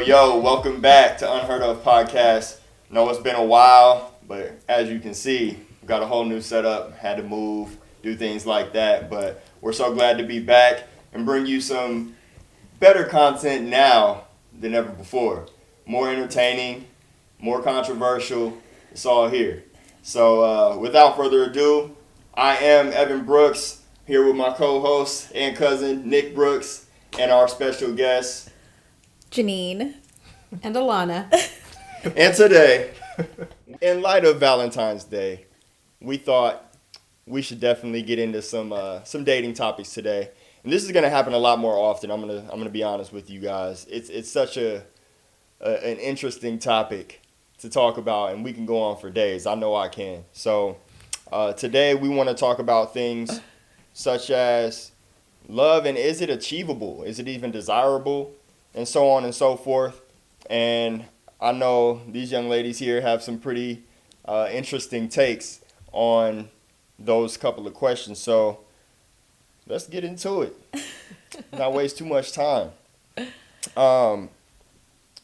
Yo, welcome back to Unheard-of podcast. Know it's been a while, but as you can see, we got a whole new setup, had to move, do things like that, but we're so glad to be back and bring you some better content now than ever before. More entertaining, more controversial, it's all here. So without further ado, I am Evan Brooks, here with my co-host and cousin, Nick Brooks, and our special guest, Jenine and Alana. And today, in light of Valentine's Day, we thought we should definitely get into some dating topics today. And this is going to happen a lot more often. I'm gonna be honest with you guys. It's such an interesting topic to talk about, and we can go on for days. I know I can. So today we want to talk about things such as love and is it achievable? Is it even desirable? And so on and so forth. And I know these young ladies here have some pretty interesting takes on those couple of questions. So let's get into it. Not waste too much time.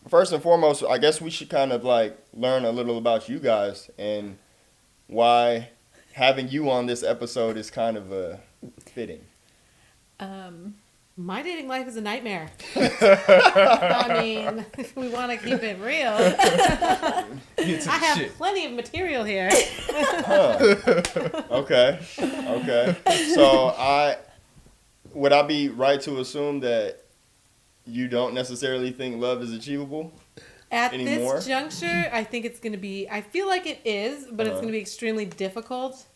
First and foremost, I guess we should kind of like learn a little about you guys and why having you on this episode is kind of fitting. My dating life is a nightmare. I mean, if we want to keep it real, I have plenty of material here. Okay. So would I be right to assume that you don't necessarily think love is achievable At anymore? This juncture, I think it's going to be, I feel like it is, but it's going to be extremely difficult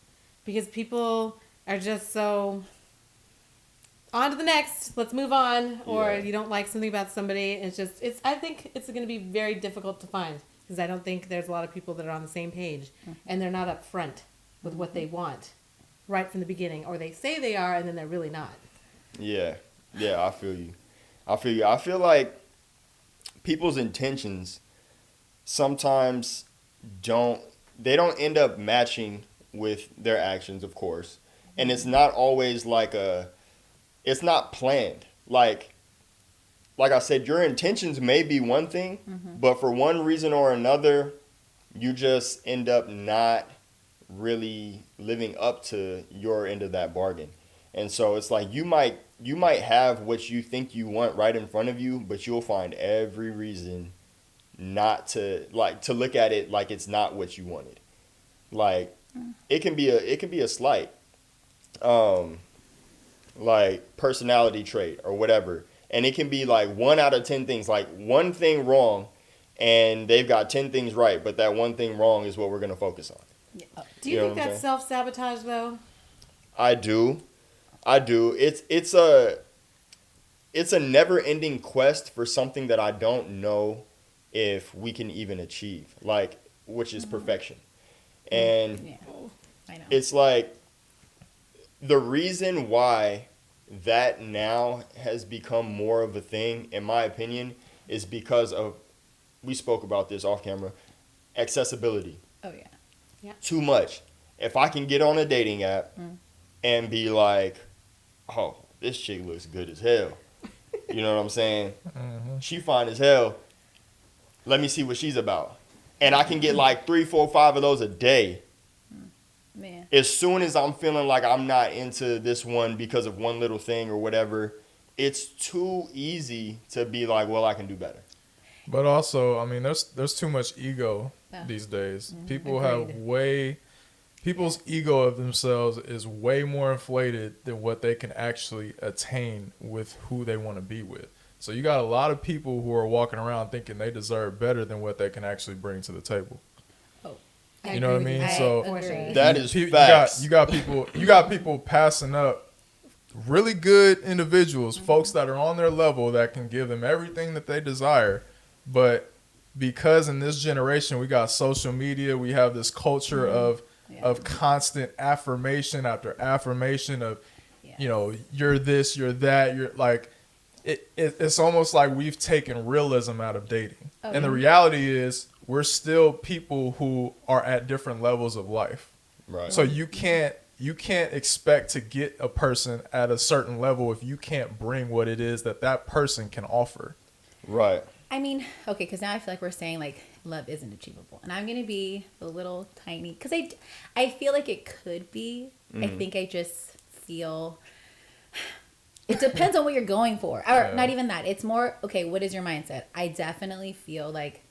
because people are just so... on to the next, let's move on, or you don't like something about somebody. I think it's going to be very difficult to find because I don't think there's a lot of people that are on the same page and they're not upfront with what they want right from the beginning, or they say they are and then they're really not. Yeah, I feel you. I feel like people's intentions sometimes don't end up matching with their actions, of course. And it's not always it's not planned. Like I said, your intentions may be one thing, but for one reason or another, you just end up not really living up to your end of that bargain. And so it's like you might have what you think you want right in front of you, but you'll find every reason not to look at it like it's not what you wanted. Like it can be a slight like personality trait or whatever, and it can be like 1 out of 10 things, like one thing wrong and they've got 10 things right, but that one thing wrong is what we're going to focus on. Yeah. Do you think that's self-sabotage though? I do. It's a never-ending quest for something that I don't know if we can even achieve, like, which is perfection. And I know. It's like the reason why that now has become more of a thing, in my opinion, is because of, we spoke about this off camera, accessibility. Oh, yeah. Yeah. Too much. If I can get on a dating app and be like, oh, this chick looks good as hell. You know what I'm saying? Mm-hmm. She fine as hell. Let me see what she's about. And I can get like 3, 4, 5 of those a day. Man. As soon as I'm feeling like I'm not into this one because of one little thing or whatever, it's too easy to be like, well, I can do better. But also, I mean, there's too much ego these days. People people's ego of themselves is way more inflated than what they can actually attain with who they want to be with. So you got a lot of people who are walking around thinking they deserve better than what they can actually bring to the table. You know what I mean? So that is facts. You got people passing up really good individuals, folks that are on their level that can give them everything that they desire, but because in this generation we got social media, we have this culture of constant affirmation after affirmation of, you know, you're this, you're that, you're like, it's almost like we've taken realism out of dating. And the reality is we're still people who are at different levels of life. Right. So you can't expect to get a person at a certain level if you can't bring what it is that person can offer. Right. I mean, okay, because now I feel like we're saying like love isn't achievable, and I'm gonna be a little tiny because I feel like it could be. I think I just feel it depends on what you're going for, or not even that. It's more okay. What is your mindset? I definitely feel like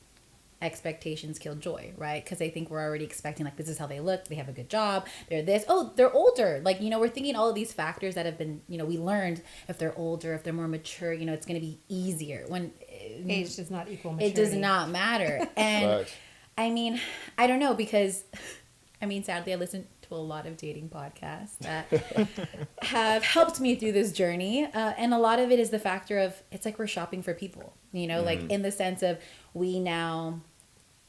expectations kill joy, right? Because I think we're already expecting like this is how they look, they have a good job, they're this, oh, they're older, like, you know, we're thinking all of these factors that have been, you know, we learned if they're older, if they're more mature, you know, it's going to be easier when age does not equal maturity. It does not matter. And I mean, I don't know, because I mean, sadly I listen to a lot of dating podcasts that have helped me through this journey, and a lot of it is the factor of it's like we're shopping for people, you know, like in the sense of we now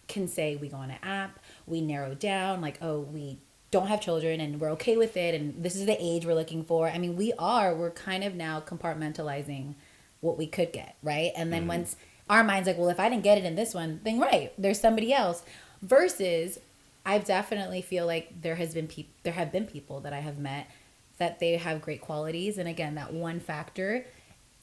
can say we go on an app, we narrow down like, oh, we don't have children and we're okay with it, and this is the age we're looking for. I mean, we're kind of now compartmentalizing what we could get, right? And then once our mind's like, well, if I didn't get it in this one, then right, there's somebody else. Versus I definitely feel like there have been people that I have met that they have great qualities, and again, that one factor,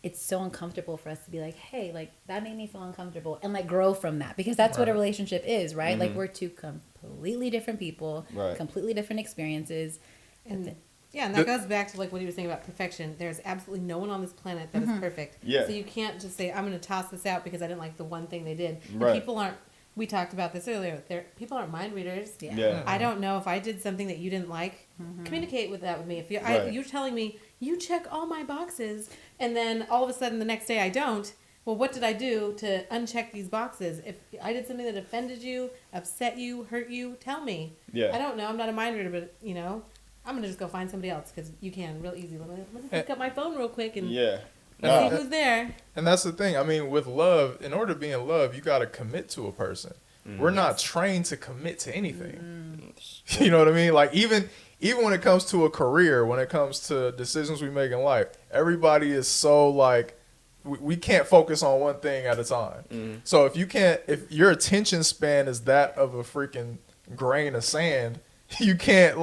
it's so uncomfortable for us to be like, hey, like that made me feel uncomfortable, and like grow from that, because that's what a relationship is, right? Like we're two completely different people, completely different experiences. And and that goes back to like what he was saying about perfection. There's absolutely no one on this planet that is perfect. Yeah. So you can't just say, I'm going to toss this out because I didn't like the one thing they did. Right. People aren't, we talked about this earlier, people aren't mind readers. Yeah. I don't know if I did something that you didn't like, communicate with that with me. If you're telling me, you check all my boxes, and then all of a sudden the next day I don't, well, what did I do to uncheck these boxes? If I did something that offended you, upset you, hurt you, tell me. Yeah. I don't know. I'm not a mind reader, but, you know, I'm going to just go find somebody else because you can real easy. Let me pick up my phone real quick and see who's there. And that's the thing. I mean, with love, in order to be in love, you got to commit to a person. We're not trained to commit to anything. You know what I mean? Like, even when it comes to a career, when it comes to decisions we make in life, everybody is so like, we can't focus on one thing at a time. So if your attention span is that of a freaking grain of sand, you can't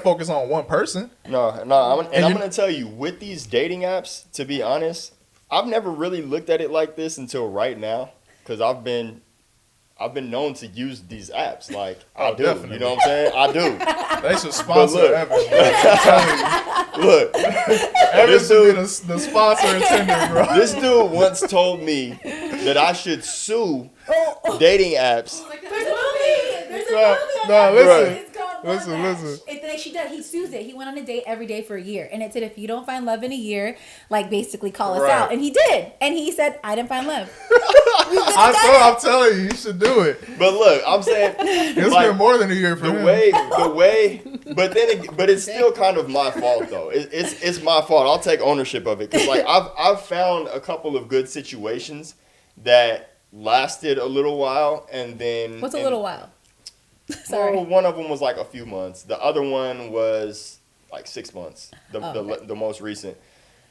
focus on one person. No. I'm going to tell you, with these dating apps, to be honest, I've never really looked at it like this until right now, because I've been known to use these apps. Like, I do. Definitely. You know what I'm saying? I do. They should sponsor Evan. Look. Evan should be the sponsor and tender, bro. This dude once told me that I should sue dating apps. There's a movie. No, listen. Listen. He sues it. He went on a date every day for a year, and it said, if you don't find love in a year, like basically call us out. And he did, and he said, I didn't find love. I'm telling you should do it. But look, I'm saying it's like, been more than a year for him. The way, but it's still kind of my fault though. It's my fault. I'll take ownership of it, because like I've found a couple of good situations that lasted a little while, and then what's a little while? Sorry. Well, one of them was like a few months. The other one was like 6 months. The most recent.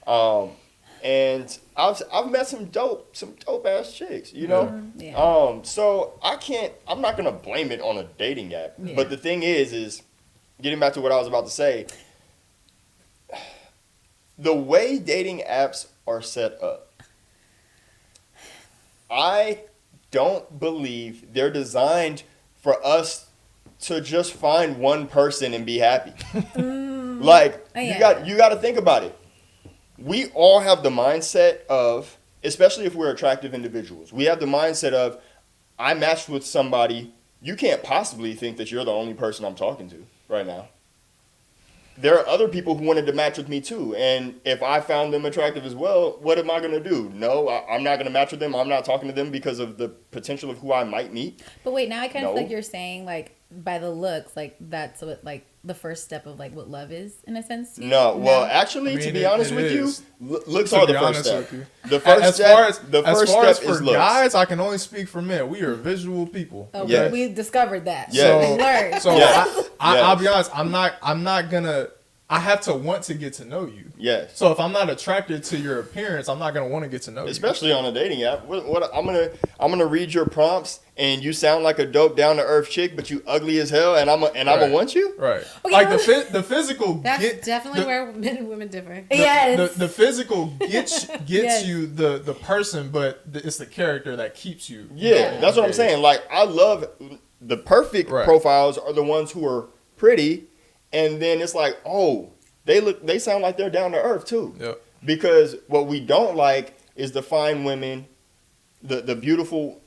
And I've met some dope ass chicks, you know. Yeah. So I'm not gonna blame it on a dating app. Yeah. But the thing is getting back to what I was about to say. The way dating apps are set up, I don't believe they're designed for us to just find one person and be happy. Like, you got to think about it. We all have the mindset of, especially if we're attractive individuals, we have the mindset of, I matched with somebody, you can't possibly think that you're the only person I'm talking to right now. There are other people who wanted to match with me too, and if I found them attractive as well, what am I going to do? No, I'm not going to match with them. I'm not talking to them because of the potential of who I might meet. But wait, now I kind of feel like you're saying, like, by the looks, like that's what like the first step of like what love is in a sense. To you? No, well, actually, to be honest with you, looks are the first step. The first step is looks. Guys, I can only speak for men. We are visual people. Oh, yes. We discovered that. Yes. So I'll be honest. I'm not gonna. I have to want to get to know you. Yes. So if I'm not attracted to your appearance, I'm not gonna want to get to know you. Especially on a dating app. What I'm gonna read your prompts, and you sound like a dope, down to earth chick, but you ugly as hell, and I'm gonna want you. Right. Okay, like the physical. That's definitely where men and women differ. Yes. The physical gets you the person, but it's the character that keeps you. Yeah, that's what I'm saying. Like I love the perfect profiles are the ones who are pretty. And then it's like, oh, they sound like they're down to earth too. Yep. Because what we don't like is the fine women, the beautiful,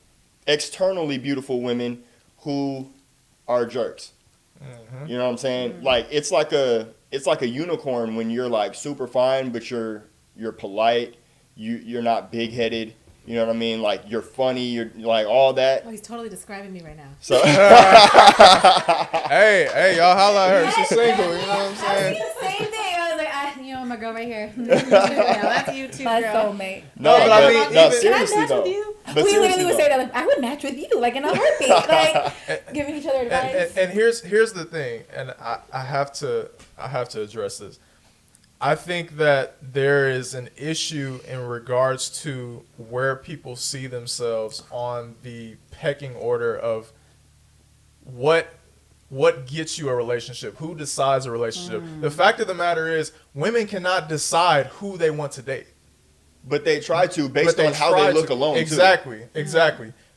externally beautiful women who are jerks. Mm-hmm. You know what I'm saying? Mm-hmm. Like it's like a unicorn when you're like super fine, but you're polite. You're not big headed. You know what I mean? Like you're funny. You're like all that. Oh, he's totally describing me right now. So hey, y'all holla at her. She's single. You know what I'm saying? I was the same thing. I was like, my girl right here. Yeah, that's you too, my girl. soulmate. No, but I mean, no, seriously can I match though. With you? We literally would say that. Like, I would match with you, like in a heartbeat, like giving each other advice. And here's the thing, and I have to address this. I think that there is an issue in regards to where people see themselves on the pecking order of what gets you a relationship, who decides a relationship. The fact of the matter is, women cannot decide who they want to date. But they try to based on how they look alone. Exactly.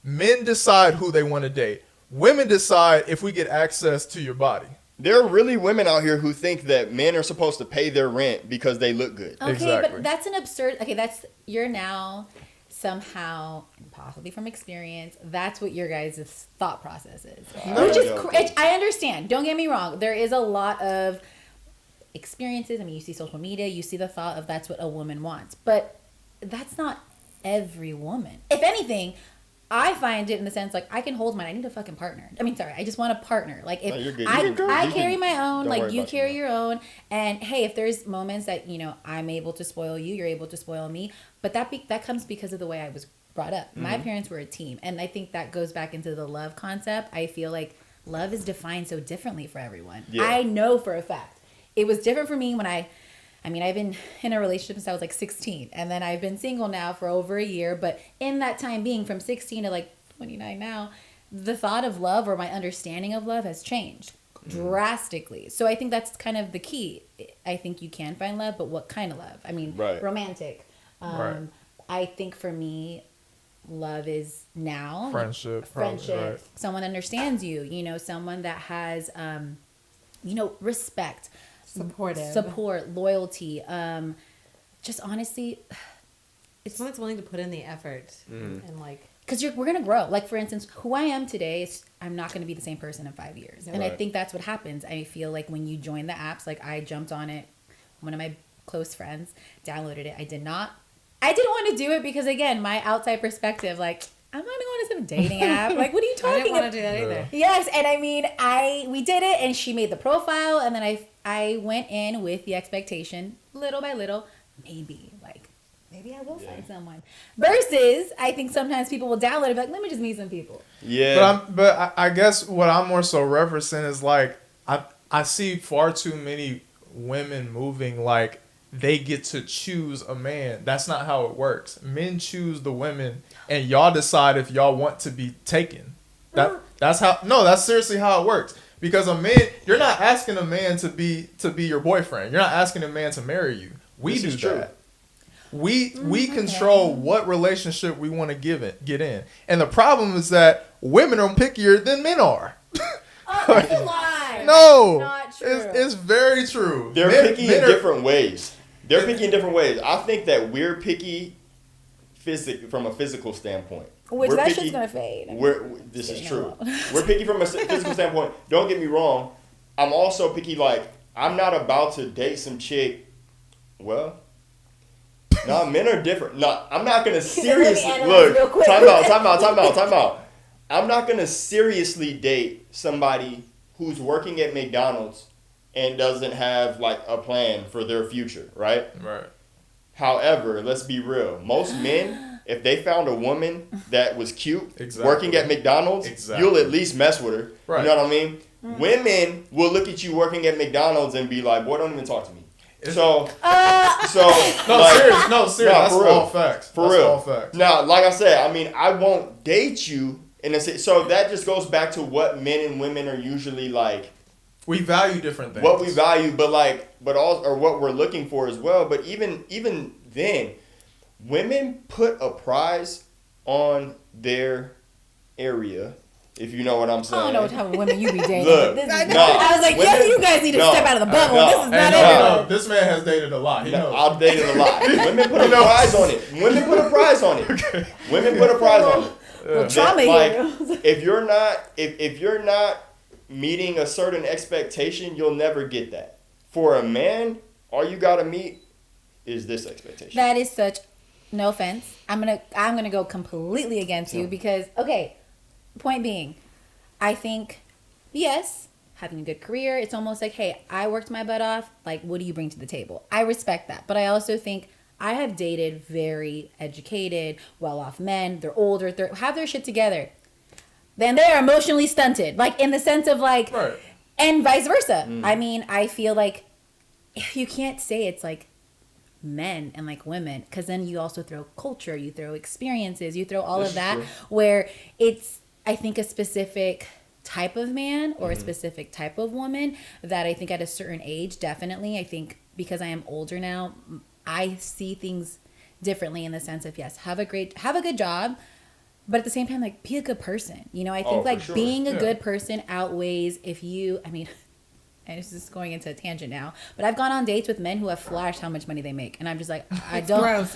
Men decide who they want to date. Women decide if we get access to your body. There are really women out here who think that men are supposed to pay their rent because they look good. Okay, exactly. But that's an absurd. Okay, you're now somehow, and possibly from experience, that's what your guys' thought process is. Which is, I understand. Don't get me wrong. There is a lot of experiences. I mean, you see social media, you see the thought of that's what a woman wants, but that's not every woman. If anything, I find it in the sense like I can hold mine. I need a fucking partner. I mean, sorry, I just want a partner. Like if I carry my own, like you carry your own, and hey, if there's moments that I'm able to spoil you, you're able to spoil me, but that comes because of the way I was brought up. Mm-hmm. My parents were a team, and I think that goes back into the love concept. I feel like love is defined so differently for everyone. Yeah. I know for a fact it was different for me when I've been in a relationship since I was like 16, and then I've been single now for over a year. But in that time being from 16 to like 29 now, the thought of love or my understanding of love has changed drastically. So I think that's kind of the key. I think you can find love, but what kind of love? I mean, romantic. I think for me, love is now friendship. Right. Someone understands you. Someone that has, respect. Support, loyalty, just honestly, it's someone that's willing to put in the effort and like, because we're gonna grow. Like for instance, who I am today I'm not gonna be the same person in 5 years, and I think that's what happens. I feel like when you join the apps, like I jumped on it, one of my close friends downloaded it. I didn't want to do it because again, my outside perspective, like I'm not going to some dating app. Like, what are you talking about? I didn't want to do that either. Yes, and I mean, we did it, and she made the profile, and then I went in with the expectation, little by little, maybe I will find someone. Versus, I think sometimes people will download it and be like, let me just meet some people. Yeah. But I guess what I'm more so referencing is like, I see far too many women moving like they get to choose a man. That's not how it works. Men choose the women, and y'all decide if y'all want to be taken. That's seriously how it works. Because you're not asking a man to be your boyfriend. You're not asking a man to marry you. We do that. We control what relationship we want to get in. And the problem is that women are pickier than men are. That's a lie. No, not true. It's very true. They're picky in different ways. I think that we're picky from a physical standpoint. Which that shit's gonna fade. This is true. We're picky from a physical standpoint. Don't get me wrong. I'm also picky. Like I'm not about to date some chick. Well, no, men are different. No, I'm not gonna seriously look. Time out. I'm not gonna seriously date somebody who's working at McDonald's and doesn't have like a plan for their future, right? Right. However, let's be real. Most men, if they found a woman that was cute working at McDonald's, you'll at least mess with her. Right. You know what I mean? Mm-hmm. Women will look at you working at McDonald's and be like, "Boy, don't even talk to me." Serious. That's all facts. For real. All facts. Now, like I said, I mean, I won't date you in a so that just goes back to what men and women are usually like. We value different things. What we value, but all or what we're looking for as well. But even then, women put a prize on their area. If you know what I'm saying. I don't know what type of women you be dating. Look, I was like, women, you guys need to step out of the bubble. This is not everyone. This man has dated a lot. I've dated a lot. Women put a prize on it. Women put a prize on it. Okay. Women put a prize on it. Well, trauma here. If you're not meeting a certain expectation, you'll never get that. For a man, all you gotta meet is this expectation. That is such. No offense. I'm gonna go completely against you because okay. Point being, I think, yes, having a good career, it's almost like, hey, I worked my butt off. Like, what do you bring to the table? I respect that. But I also think I have dated very educated, well-off men. They're older, have their shit together. Then they are emotionally stunted. Like, in the sense of, like, right. And vice versa. Mm. I mean, I feel like you can't say it's, like, men and, like, women. Because then you also throw culture, you throw experiences, you throw all of that. True. Where it's... I think a specific type of man or a specific type of woman that I think at a certain age, definitely, I think because I am older now, I see things differently in the sense of, yes, have a good job, but at the same time, like, be a good person. You know, I think being a good person outweighs and this is going into a tangent now, but I've gone on dates with men who have flashed how much money they make, and I'm just like, I don't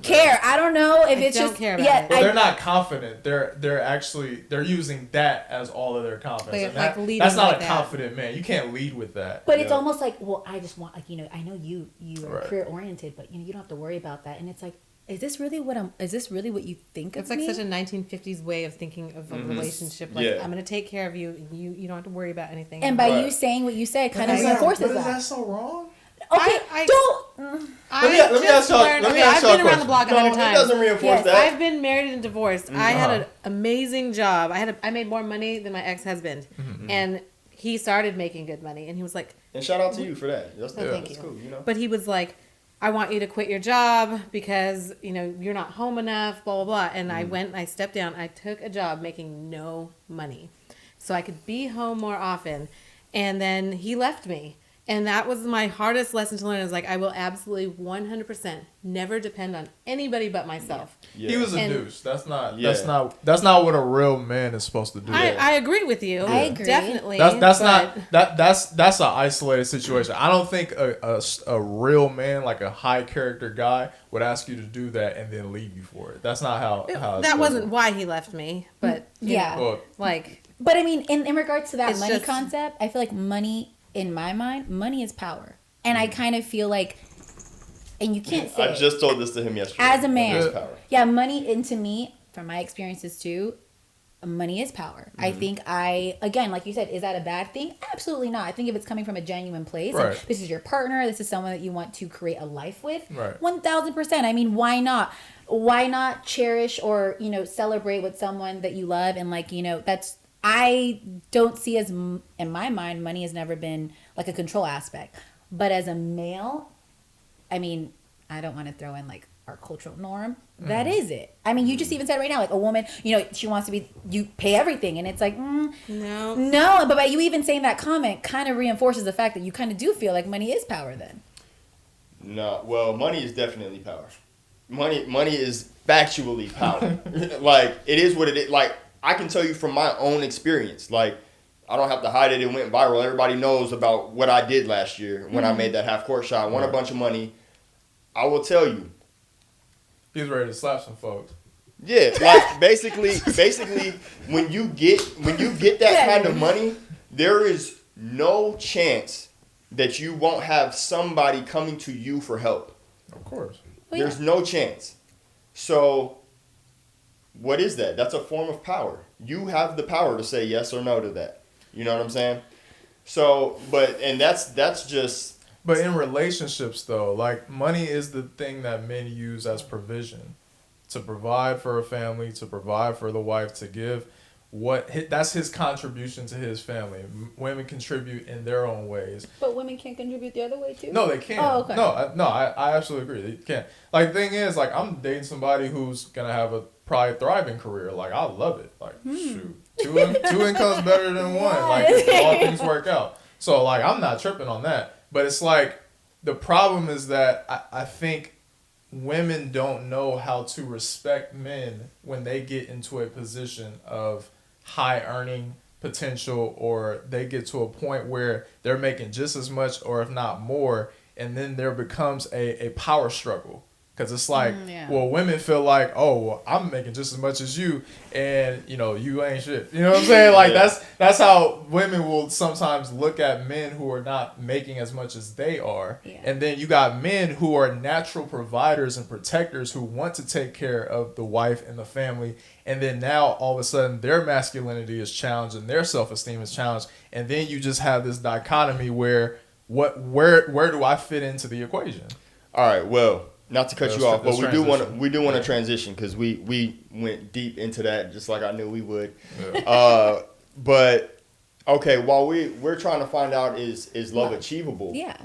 care. I don't know if it's just care about it. Well, they're not confident. They're using that as all of their confidence. That's not a confident man. You can't lead with that. But it's almost like, well, I just want, like, I know you are career oriented, but you don't have to worry about that. And it's like, is this really what you think it's of me? It's like such a 1950s way of thinking of a relationship. Like, I'm going to take care of you, and you don't have to worry about anything. And by you saying what you said, kind of reinforces that. Is that so wrong? Okay, let me ask y'all a question. I've been around the block 100 times. It doesn't reinforce that. I've been married and divorced. I had an amazing job. I made more money than my ex-husband, and he started making good money, and he was like... And shout out to you for that. Thank you. Cool, you know? But he was like... I want you to quit your job because, you're not home enough, blah, blah, blah. And I went and I stepped down. I took a job making no money so I could be home more often. And then he left me. And that was my hardest lesson to learn. Is like, I will absolutely 100% never depend on anybody but myself. Yeah. He was a douche. That's not what a real man is supposed to do. I agree with you. I agree. Definitely. That's an isolated situation. I don't think a real man, like a high character guy, would ask you to do that and then leave you for it. That's not how that wasn't why he left me, but but I mean, in regards to that money concept, I feel like money, in my mind, money is power. And I kind of feel like, and you can't say I just told this to him yesterday. As a man, money, and to me, from my experiences too, money is power. I think again, like you said, is that a bad thing? Absolutely not. I think if it's coming from a genuine place, right. This is your partner, this is someone that you want to create a life with, right. 1000%. I mean, why not? Why not cherish or, celebrate with someone that you love? And that's, I don't see as, in my mind, money has never been like a control aspect. But as a male, I mean, I don't want to throw in like our cultural norm. That is it. I mean, you just even said right now, like a woman, she wants to be, you pay everything. And it's like, no. But by you even saying that comment kind of reinforces the fact that you kind of do feel like money is power then. No, well, money is definitely power. Money is factually power. Like, it is what it is. Like, I can tell you from my own experience, like, I don't have to hide it. It went viral. Everybody knows about what I did last year when I made that half-court shot, won a bunch of money. I will tell you. He's ready to slap some folks. Yeah, like, basically, when you get that kind of money, there is no chance that you won't have somebody coming to you for help. Of course. There's no chance. So what is that? That's a form of power. You have the power to say yes or no to that. You know what I'm saying? So, that's just. But in relationships, though, like, money is the thing that men use as provision to provide for a family, to provide for the wife, to give that's his contribution to his family. Women contribute in their own ways. But women can contribute the other way too? No, they can't. Oh, okay. I absolutely agree. They can't. Like, the thing is, like, I'm dating somebody who's going to have a probably thriving career. Like, I love it. Like, shoot. Two incomes better than one. Like, if all things work out. So, like, I'm not tripping on that. But it's like, the problem is that I think women don't know how to respect men when they get into a position of high earning potential, or they get to a point where they're making just as much or if not more, and then there becomes a power struggle. Because it's like, well, women feel like, oh, well, I'm making just as much as you, and, you know, you ain't shit. You know what I'm saying? Like, that's how women will sometimes look at men who are not making as much as they are. Yeah. And then you got men who are natural providers and protectors who want to take care of the wife and the family. And then now, all of a sudden, their masculinity is challenged and their self-esteem is challenged. And then you just have this dichotomy where where do I fit into the equation? All right, well, not to cut you off, but we do want to transition, because we went deep into that just like I knew we would. Yeah. But okay, while we're trying to find out is love achievable? Yeah.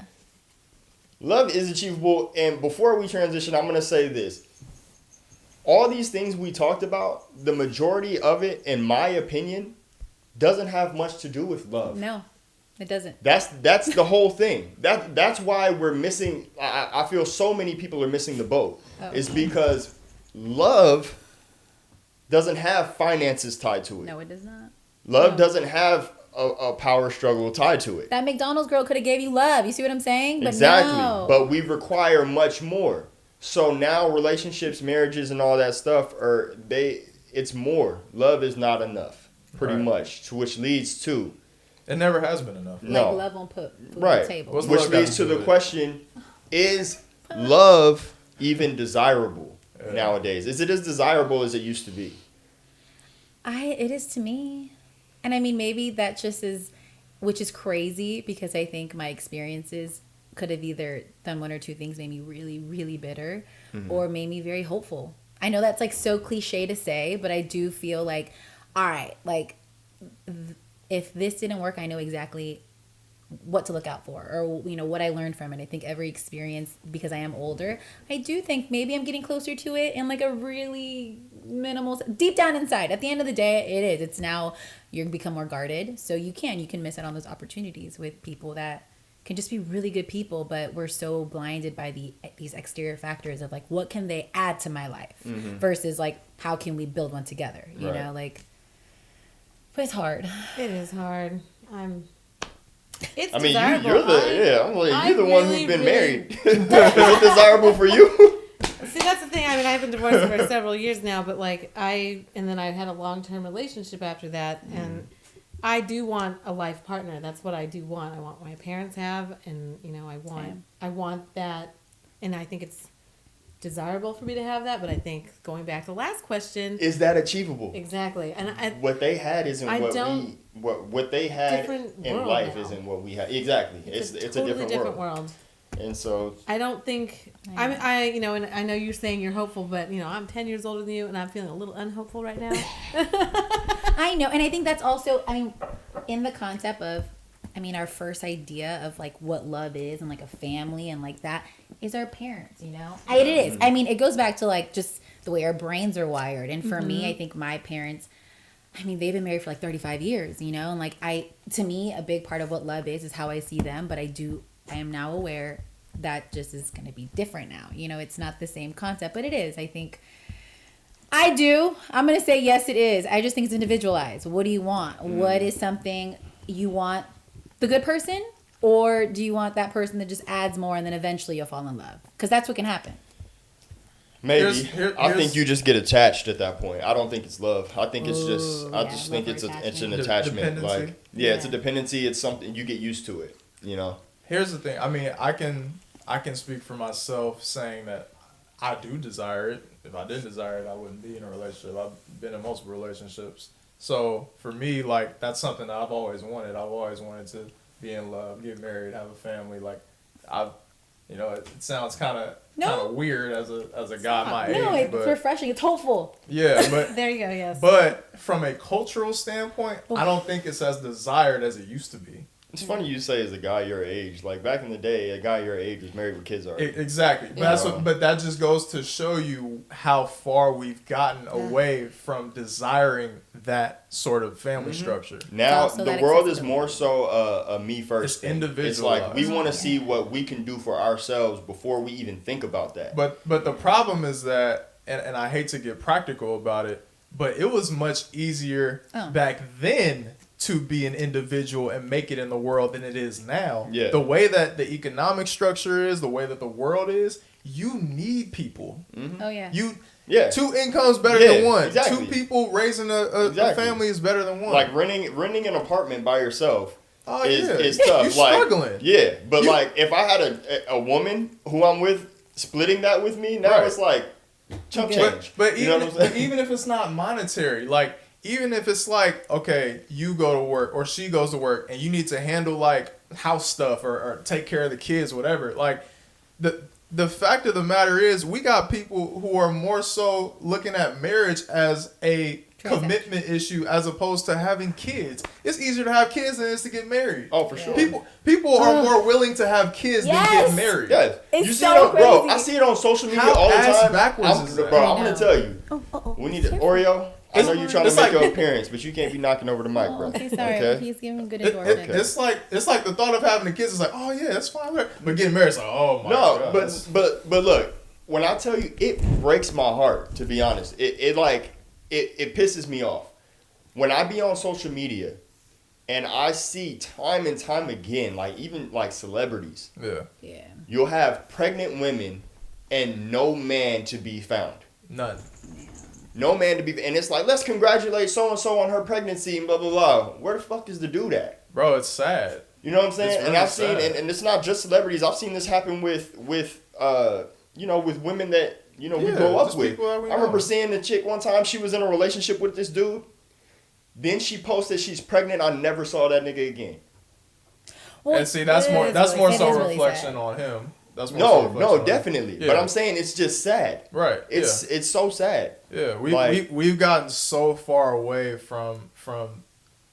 Love is achievable, and before we transition, I'm gonna say this. All these things we talked about, the majority of it, in my opinion, doesn't have much to do with love. No. It doesn't. That's the whole thing. That's why we're missing. I feel so many people are missing the boat. Oh. Is because love doesn't have finances tied to it. No, it does not. Love doesn't have a power struggle tied to it. That McDonald's girl could have gave you love. You see what I'm saying? But exactly. No. But we require much more. So now relationships, marriages, and all that stuff it's more. Love is not enough, pretty much, which leads to. It never has been enough. No. Like, love won't put food on the table. Which leads to the question, is love even desirable nowadays? Is it as desirable as it used to be? It is to me. And I mean, maybe that just is, which is crazy, because I think my experiences could have either done one or two things, made me really, really bitter, or made me very hopeful. I know that's like so cliche to say, but I do feel like, all right, like, if this didn't work, I know exactly what to look out for, or, you know, what I learned from it. I think every experience, because I am older, I do think maybe I'm getting closer to it in like a really minimal, deep down inside. At the end of the day, it is. It's now, you become more guarded. So you can miss out on those opportunities with people that can just be really good people, but we're so blinded by these exterior factors of like, what can they add to my life versus like, how can we build one together? You know, like, but it's hard. It is hard. It's I mean, desirable. you're the one who's been married. Is it desirable for you? See, that's the thing. I mean, I've been divorced for several years now, but like and then I had a long-term relationship after that, and I do want a life partner. That's what I do want. I want what my parents have, and you know, I want that, and I think it's desirable for me to have that. But I think, going back to the last question, is that achievable? Exactly. And what they had isn't what they had in life now. Isn't what we had. Exactly. It's a totally different world. And so I don't think I you know, and I know you're saying you're hopeful, but you know, I'm 10 years older than you, and I'm feeling a little unhopeful right now. I know, and I think that's also, I mean, in the concept of, I mean, our first idea of like what love is and like a family and like that is our parents, you know? It is. I mean, it goes back to like just the way our brains are wired. And for me, I think my parents, I mean, they've been married for like 35 years, you know? And like to me, a big part of what love is how I see them. But I am now aware that just is going to be different now. You know, it's not the same concept, but it is. I think I'm going to say, yes, it is. I just think it's individualized. What do you want? What is something you want? The good person, or do you want that person that just adds more and then eventually you'll fall in love? Because that's what can happen. Maybe. I think you just get attached at that point. I don't think it's love. I think it's just. I just think it's an attachment. Like it's a dependency. It's something you get used to it. You know. Here's the thing. I mean, I can speak for myself, saying that I do desire it. If I didn't desire it, I wouldn't be in a relationship. I've been in multiple relationships. So for me, like, that's something that I've always wanted. I've always wanted to be in love, get married, have a family. Like, it sounds kind of weird as a guy my age. No, it's refreshing. It's hopeful. Yeah, but there you go. Yes. But from a cultural standpoint, I don't think it's as desired as it used to be. It's funny you say as a guy your age. Like back in the day, a guy your age was married with kids already. Exactly. But that just goes to show you how far we've gotten away from desiring that sort of family structure. Now the world is more so a me first. It's individual. It's like we want to see what we can do for ourselves before we even think about that. But the problem is that, and I hate to get practical about it, but it was much easier back then to be an individual and make it in the world than it is now. Yeah. The way that the economic structure is, the way that the world is, you need people. Oh yeah. Two incomes better than one. Exactly. 2 people raising a family is better than one. Like renting an apartment by yourself is tough. You're like, struggling. Yeah, but like if I had a woman who I'm with splitting that with me, now it's like chump change. But even if it's not monetary, like, even if it's like, okay, you go to work or she goes to work and you need to handle like house stuff or take care of the kids, whatever. Like the fact of the matter is we got people who are more so looking at marriage as a commitment issue as opposed to having kids. It's easier to have kids than it is to get married. Oh, for sure. People are more willing to have kids than get married. Yes. It's you see so it, bro. crazy. I see it on social media How all the time. backwards is that? Bro, I'm gonna tell you. We need Oreo. I know you're trying to make your appearance, but you can't be knocking over the mic, bro. Okay, sorry. Okay? He's giving good endorsements. It's like the thought of having the kids is like, oh yeah, that's fine. But getting married is like, oh my god. But look, when I tell you, it breaks my heart, to be honest. It pisses me off. When I be on social media and I see time and time again, like even like celebrities. Yeah. You'll have pregnant women and no man to be found. None. No man to be, and it's like, let's congratulate so and so on her pregnancy and blah blah blah. Where the fuck is the dude at? Bro, it's sad. You know what I'm saying? It's really and I've sad. seen, and it's not just celebrities. I've seen this happen with with women that we grow up with. I remember seeing the chick one time. She was in a relationship with this dude. Then she posted she's pregnant. I never saw that nigga again. Well, and see, that's more so reflection on him. That's no, definitely. Yeah. But I'm saying it's just sad. Right. It's so sad. Yeah, we've gotten so far away from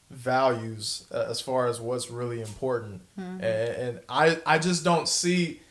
values as far as what's really important, and I just don't see,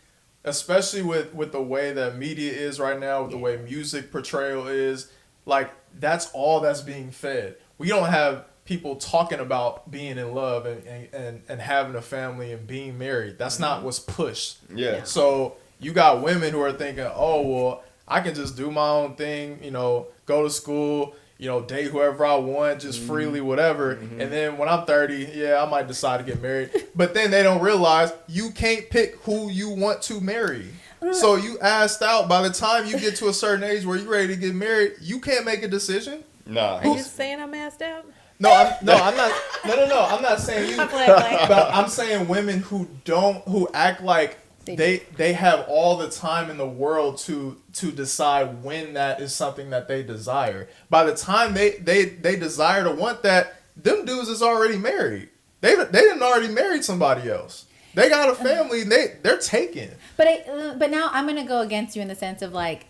especially with the way that media is right now, with the way music portrayal is, like that's all that's being fed. We don't have people talking about being in love and having a family and being married. That's not what's pushed. Yeah. So you got women who are thinking, oh, well, I can just do my own thing, go to school, date whoever I want, just freely, whatever. And then when I'm 30, I might decide to get married. But then they don't realize you can't pick who you want to marry. So you asked out. By the time you get to a certain age where you're ready to get married, you can't make a decision. Nah. Are you saying I'm asked out? No, I'm not. No. I'm not saying you. But I'm saying women who act like they have all the time in the world to decide when that is something that they desire. By the time they desire to want that, them dudes is already married. They didn't already married somebody else. They got a family. They're taken. But now I'm gonna go against you in the sense of like,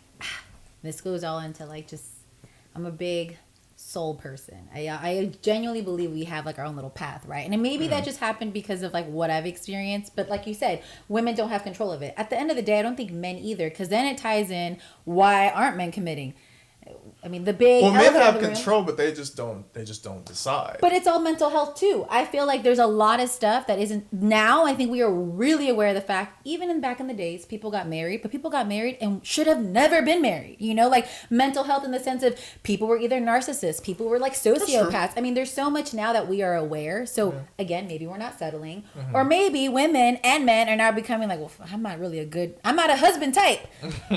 this goes all into like just, I'm a big soul person. I genuinely believe we have like our own little path, right? And maybe that just happened because of like what I've experienced. But like you said, women don't have control of it. At the end of the day, I don't think men either, because then it ties in, why aren't men committing? I mean, the big men have control, but they just don't decide. But it's all mental health too. I feel like there's a lot of stuff that isn't now. I think we are really aware of the fact, even back in the days, people got married, but people got married and should have never been married. Like mental health in the sense of people were either narcissists, people were like sociopaths. I mean, there's so much now that we are aware. So again, maybe we're not settling, or maybe women and men are now becoming like, well, I'm not a husband type.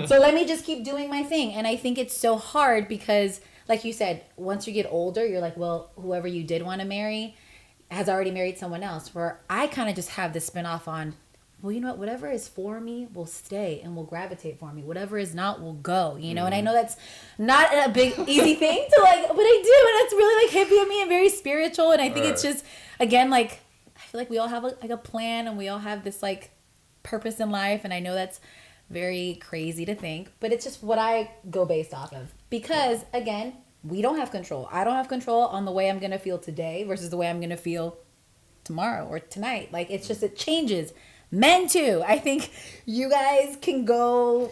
So let me just keep doing my thing. And I think it's so hard because, like you said, once you get older, you're like, well, whoever you did want to marry has already married someone else. Where I kind of just have this spin off on, well, you know what? Whatever is for me will stay and will gravitate for me. Whatever is not will go, you know? And I know that's not a big, easy thing to like, but I do. And it's really like hippie of me and very spiritual. And I think it's just, again, like, I feel like we all have a plan and we all have this like purpose in life. And I know that's very crazy to think, but it's just what I go based off of. Because again, we don't have control. I don't have control on the way I'm going to feel today versus the way I'm going to feel tomorrow or tonight. Like, it's just, it changes. Men too. I think you guys can go.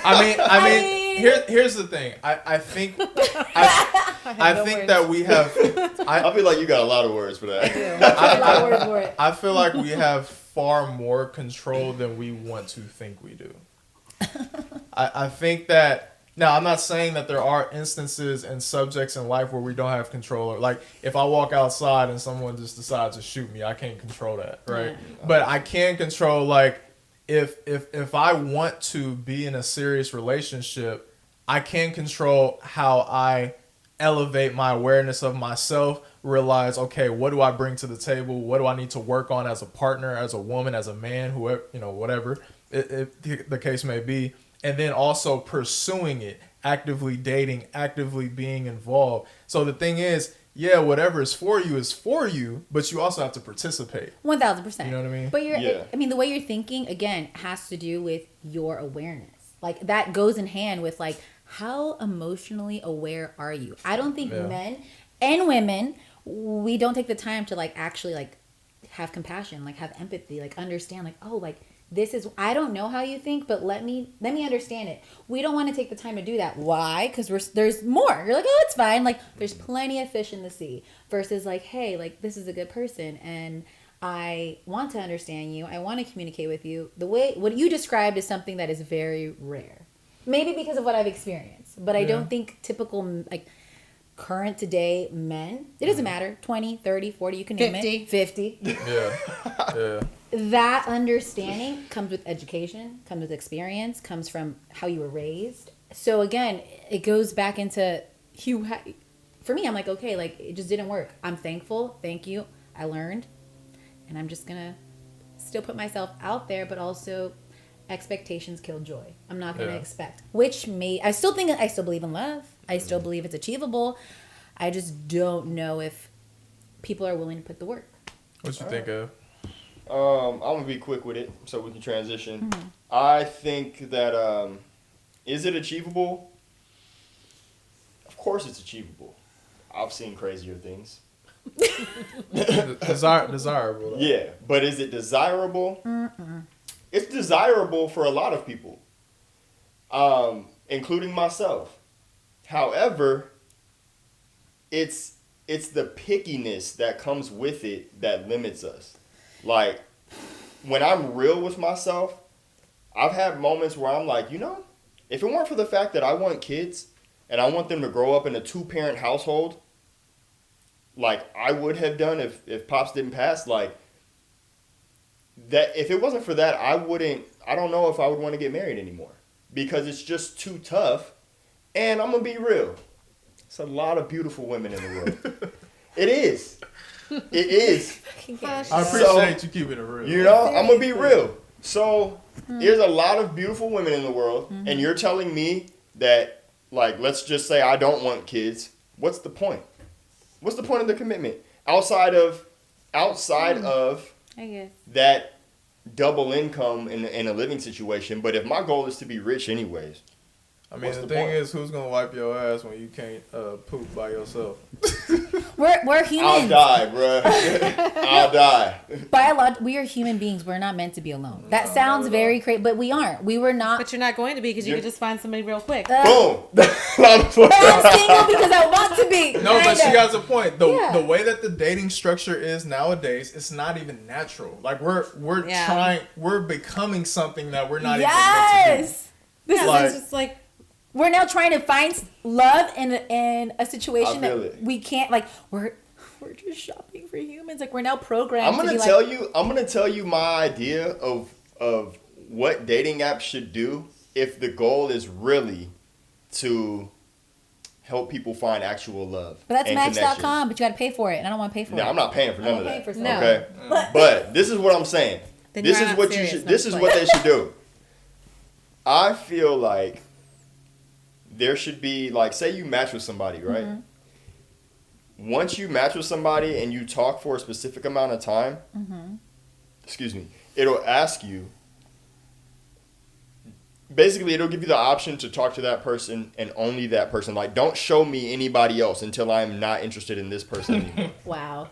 I mean, here's the thing. I think I think that we have. I feel like you got a lot of words for that. I do. I have a lot of words for it. I feel like we have far more control than we want to think we do. I think that. Now, I'm not saying that there are instances and subjects in life where we don't have control. Or like, if I walk outside and someone just decides to shoot me, I can't control that, right? Yeah. But I can control, like, if I want to be in a serious relationship, I can control how I elevate my awareness of myself, realize, okay, what do I bring to the table? What do I need to work on as a partner, as a woman, as a man, whoever, you know, whatever the case may be. And then also pursuing it, actively dating, actively being involved. So the thing is, yeah, whatever is for you, but you also have to participate. 1,000%. You know what I mean? But I mean, the way you're thinking, again, has to do with your awareness. Like, that goes in hand with, like, how emotionally aware are you? I don't think men and women, we don't take the time to, like, actually, like, have compassion, like, have empathy, like, understand, like, oh, like, this is, I don't know how you think, but let me understand it. We don't want to take the time to do that. Why? Because there's more. You're like, oh, it's fine. Like, there's plenty of fish in the sea. Versus like, hey, like, this is a good person and I want to understand you. I want to communicate with you. The way, what you described is something that is very rare. Maybe because of what I've experienced. But I don't think typical, like, current today men, it doesn't matter, 20, 30, 40, you can name 50. it. 50. Yeah. That understanding comes with education, comes with experience, comes from how you were raised. So again, it goes back into for me, I'm like, okay, like, it just didn't work. I'm thankful. Thank you. I learned. And I'm just going to still put myself out there, but also expectations kill joy. I'm not going to expect, I still believe in love. I still believe it's achievable. I just don't know if people are willing to put the work. What you think of? I'm going to be quick with it so we can transition. Mm-hmm. I think that, is it achievable? Of course it's achievable. I've seen crazier things. Desirable. Yeah, but is it desirable? Mm-mm. It's desirable for a lot of people, including myself. However, it's the pickiness that comes with it that limits us. Like, when I'm real with myself, I've had moments where I'm like, you know, if it weren't for the fact that I want kids and I want them to grow up in a 2-parent household, like I would have done if Pops didn't pass, like, that if it wasn't for that, I don't know if I would want to get married anymore. Because it's just too tough. And I'm going to be real. It's a lot of beautiful women in the world. It is. It is. I appreciate you keeping it real. You know, I'm going to be real. So, there's a lot of beautiful women in the world. Mm-hmm. And you're telling me that, like, let's just say I don't want kids. What's the point? What's the point of the commitment? Outside of I guess that double income in a living situation. But if my goal is to be rich anyways, I mean, the thing is, who's gonna wipe your ass when you can't poop by yourself? We're humans. I'll die, bro. I'll die. We are human beings. We're not meant to be alone. That sounds very crazy, but we aren't. We were not. But you're not going to be because you could just find somebody real quick. Boom. I'm single because I want to be. No, but she has a point. The way that the dating structure is nowadays, it's not even natural. Like we're becoming something that we're not even meant to be. This is just like. We're now trying to find love in a situation that we can't, like, we're just shopping for humans. Like, we're now programmed I'm gonna tell you my idea of what dating apps should do if the goal is really to help people find actual love. But that's and Match.com, but you got to pay for it, and I don't want to pay for it. No, I'm not paying for none of paying that. for No. Okay, but this is what I'm saying. Then This you're is not what serious, you should. no This is play. what they should do. I feel like there should be, like, say you match with somebody, right? Once you match with somebody and you talk for a specific amount of time, excuse me, it'll ask you. Basically, it'll give you the option to talk to that person and only that person. Like, don't show me anybody else until I'm not interested in this person anymore. Wow.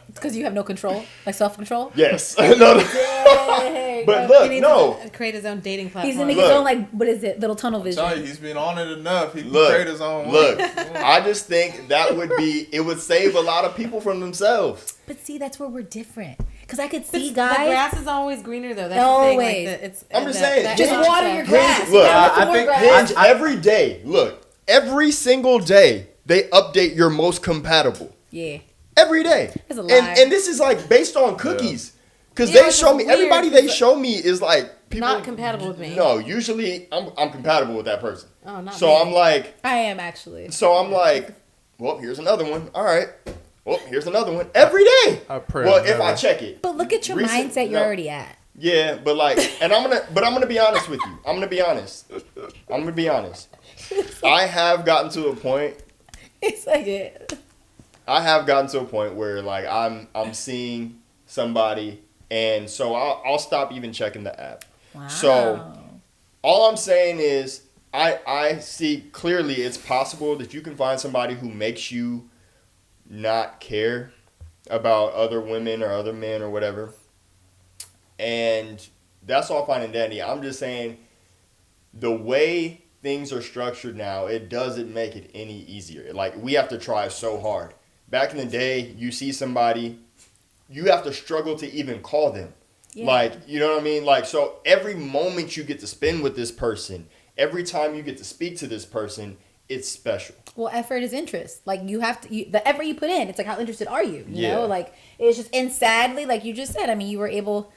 It's because you have no control, like self-control. Yes. No. But look, He needs no. to create his own dating platform. He's gonna make his own, like, what is it, little tunnel vision. Tell you, he's been on it enough. He can Look, create his own. look. I just think that it would save a lot of people from themselves. But see, that's where we're different. Because I could see The guys. grass is always greener, though. That's Always. The thing. Like it's, I'm just saying, Just Hinge- water your grass. Look, You gotta I put think more grass. Hinge every day. Look, every single day they update your most compatible. Yeah. Every day. That's a lie. And this is like based on cookies. Because Yeah, they it's show just me, weird, everybody they 'cause show me is like people. not compatible with me. No, usually I'm compatible with that person. Oh, not So me. I'm like, I am actually. well, here's another one. All right. Well, here's another one. Every day. I pray. Well, I've if I never- check it. But look at your Recent- mindset you're no. already at. Yeah, but like, and I'm gonna be honest with you. I'm gonna be honest. I have gotten to a point. It's like it. I have gotten to a point where like I'm seeing somebody, and so I'll stop even checking the app. Wow. So all I'm saying is I see clearly it's possible that you can find somebody who makes you not care about other women or other men or whatever. And that's all fine and dandy. I'm just saying the way things are structured now, it doesn't make it any easier. Like, we have to try so hard. Back in the day, you see somebody, you have to struggle to even call them. Yeah. Like, you know what I mean? Like, so every moment you get to spend with this person, every time you get to speak to this person, it's special. Well, effort is interest. Like, you have to, the effort you put in, it's like, how interested are you? You Yeah. know, like, it's just, and sadly, like you just said, I mean, you were able,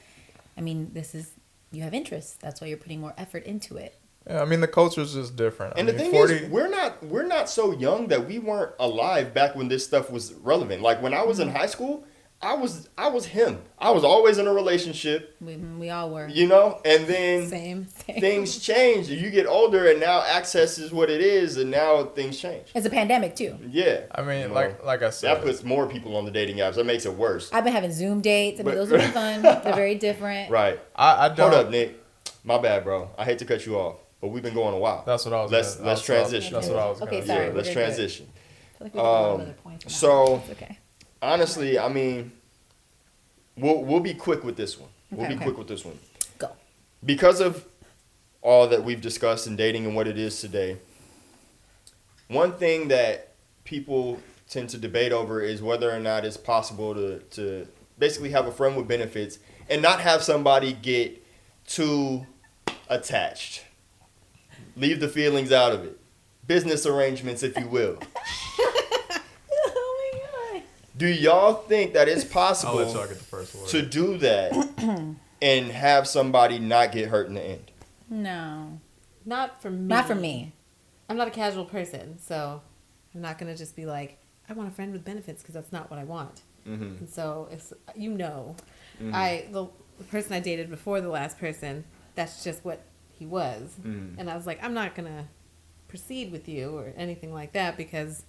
you have interest. That's why you're putting more effort into it. Yeah, I mean the culture's just different. And I the mean, thing 40, is, we're not so young that we weren't alive back when this stuff was relevant. Like, when I was in high school, I was him. I was always in a relationship, We all were. you know, and then Same. things change. You get older, and now access is what it is, and now things change. It's a pandemic too. Yeah. I mean, You know, like I said, that puts more people on the dating apps. That makes it worse. I've been having Zoom dates. I mean, But- those have been fun. They're very different. Right. I don't. Hold up, Nick. My bad, bro. I hate to cut you off, but we've been going a while. That's what I was. Let's gonna- transition. That's what I was. Okay, gonna sorry. say. Yeah, let's we're good. transition. I feel like we did a lot of other points on that so- one. It's okay. Honestly, I mean, we'll be quick with this one. We'll be Okay. quick with this one. Go. Because of all that we've discussed in dating and what it is today, one thing that people tend to debate over is whether or not it's possible to basically have a friend with benefits and not have somebody get too attached. Leave the feelings out of it. Business arrangements, if you will. Oh my god. Do y'all think that it's I'll possible let y'all get the first word. to do that and have somebody not get hurt in the end? No. Not for me. Not for me. I'm not a casual person, so I'm not gonna just be like, I want a friend with benefits, because that's not what I want. Mm-hmm. And so it's Mm-hmm. the person I dated before the last person, that's just what he was, Mhm. and I was like, I'm not gonna proceed with you or anything like that because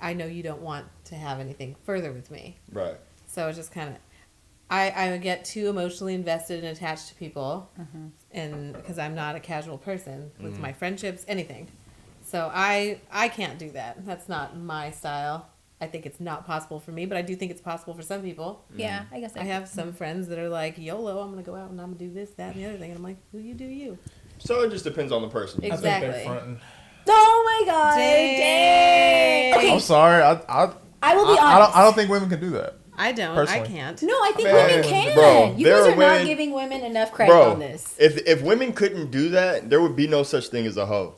I know you don't want to have anything further with me. Right. So it's just kind of, I get too emotionally invested and attached to people, and because I'm not a casual person with my friendships, anything. So I can't do that. That's not my style. I think it's not possible for me, but I do think it's possible for some people. Yeah, I guess I have some friends that are like, YOLO, I'm going to go out and I'm going to do this, that, and the other thing. And I'm like, who you do you. So it just depends on the person. I think Exactly. they're fronting. Oh my god. Dang. Okay, I'm sorry. I I will be honest. I don't think women can do that. I don't. Personally. I can't. No, I think Man, women can. bro, you there guys are are not women- giving women enough credit Bro, on this. if women couldn't do that, there would be no such thing as a hoe.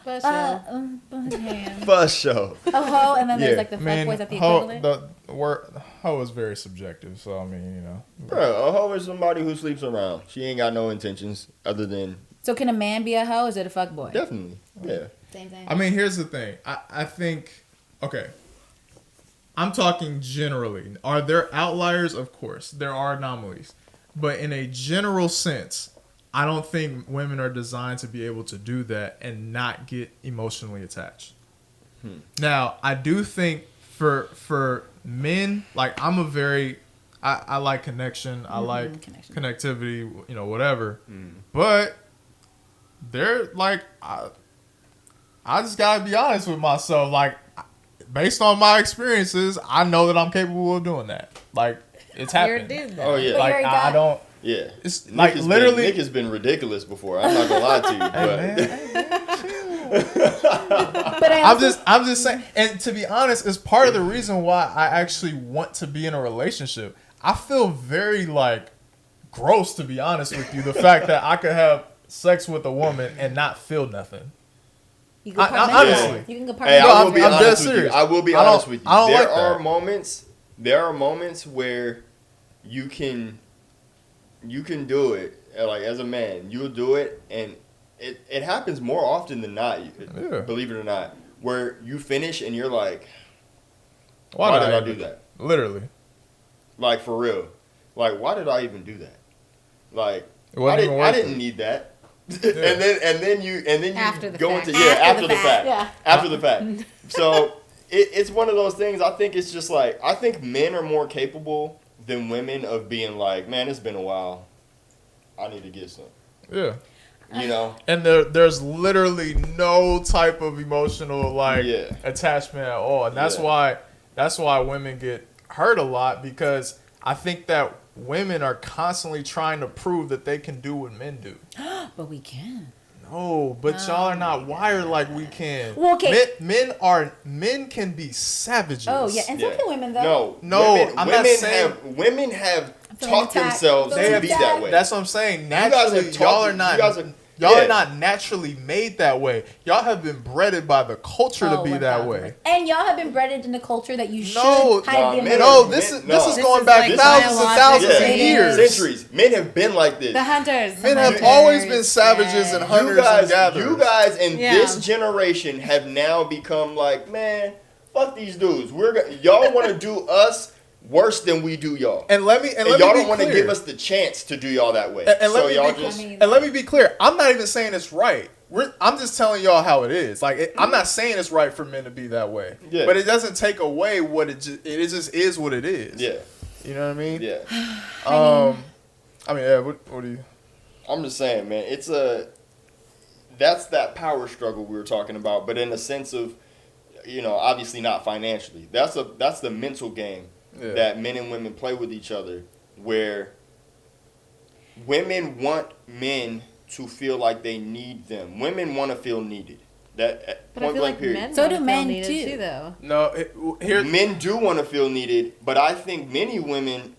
But sure. Okay. For sure. A hoe, and then Yeah. there's like the I mean, fuckboys at the hoe, equivalent. the word hoe is very subjective. So I mean, you know. Bro, a hoe is somebody who sleeps around. She ain't got no intentions other than So can a man be a hoe? Or is it a fuckboy? definitely. Yeah. Same. I mean, here's the thing. I think, okay, I'm talking generally. Are there outliers? Of course. There are anomalies. But in a general sense, I don't think women are designed to be able to do that and not get emotionally attached. Now, I do think for men, like I'm a very, I like connection. I like connectivity, you know, whatever. But they're like, I just gotta be honest with myself. Like, based on my experiences, I know that I'm capable of doing that. Like, it's happened. You're a dude, though. Oh yeah. Like I don't. Yeah. It's Nick like has literally. Nick has been ridiculous before. I'm not gonna lie to you, But I'm just saying, and to be honest, it's part of the reason why I actually want to be in a relationship. I feel very like gross, to be honest with you, the fact that I could have sex with a woman and not feel nothing. You can honestly, you can Hey, I will be I'm dead honest with you. serious. I will be I don't- honest with you. I don't There like are that. moments. There are moments where you can do it. Like as a man, you'll do it, and it happens more often than not. Yeah. Believe it or not, where you finish and you're like, Why did I do that? Literally, Like for real. Like why did I even do that? Like it wasn't even I worth didn't it. need that. and then you After the go fact. into After the fact. fact. After the fact. So it's one of those things. I think it's just like I think men are more capable than women of being like, man, it's been a while. I need to get some. Yeah. You know? And there's literally no type of emotional like Yeah. attachment at all, and that's why women get hurt a lot, because I think that women are constantly trying to prove that they can do what men do. But we can. No, but y'all are not wired like we can. Well, okay. Men can be savages. Oh yeah, and so Yeah. can women though. No, I'm not saying women have feeling taught attacked. themselves Feeling to be that attacked. way. That's what I'm saying. guys Naturally, have y'all taught- are not. you guys are- Y'all yeah. are not naturally made that way. Y'all have been bred by the culture to be that 1000%. way. And y'all have been bred in a culture that you should No, have been. men No, are- this men- is no. this is This going is back like thousands and thousands biological of Yeah. years. Centuries. Men have been like this. The hunters. Men have hunters, always been savages and yes. hunters. You guys in Yeah. this generation have now become like, man, fuck these dudes. Y'all want to do us worse than we do y'all. And let me And be y'all don't want to clear. give us the chance to do y'all that way. And So let me y'all be- just And let me be clear. I'm not even saying it's right. I'm just telling y'all how it is. Like I'm not saying it's right for men to be that way. Yeah. But it doesn't take away what it just is what it is. yeah, You know what I mean? yeah. I mean, yeah. What do you? I'm just saying, man. That's that power struggle we were talking about, but in a sense of, obviously not financially. That's the mental game that men and women play with each other, where women want men to feel like they need them. Women want to feel needed. That But I feel like men So wanna do feel men, needed too. though. No. Men do want to feel needed, but I think many women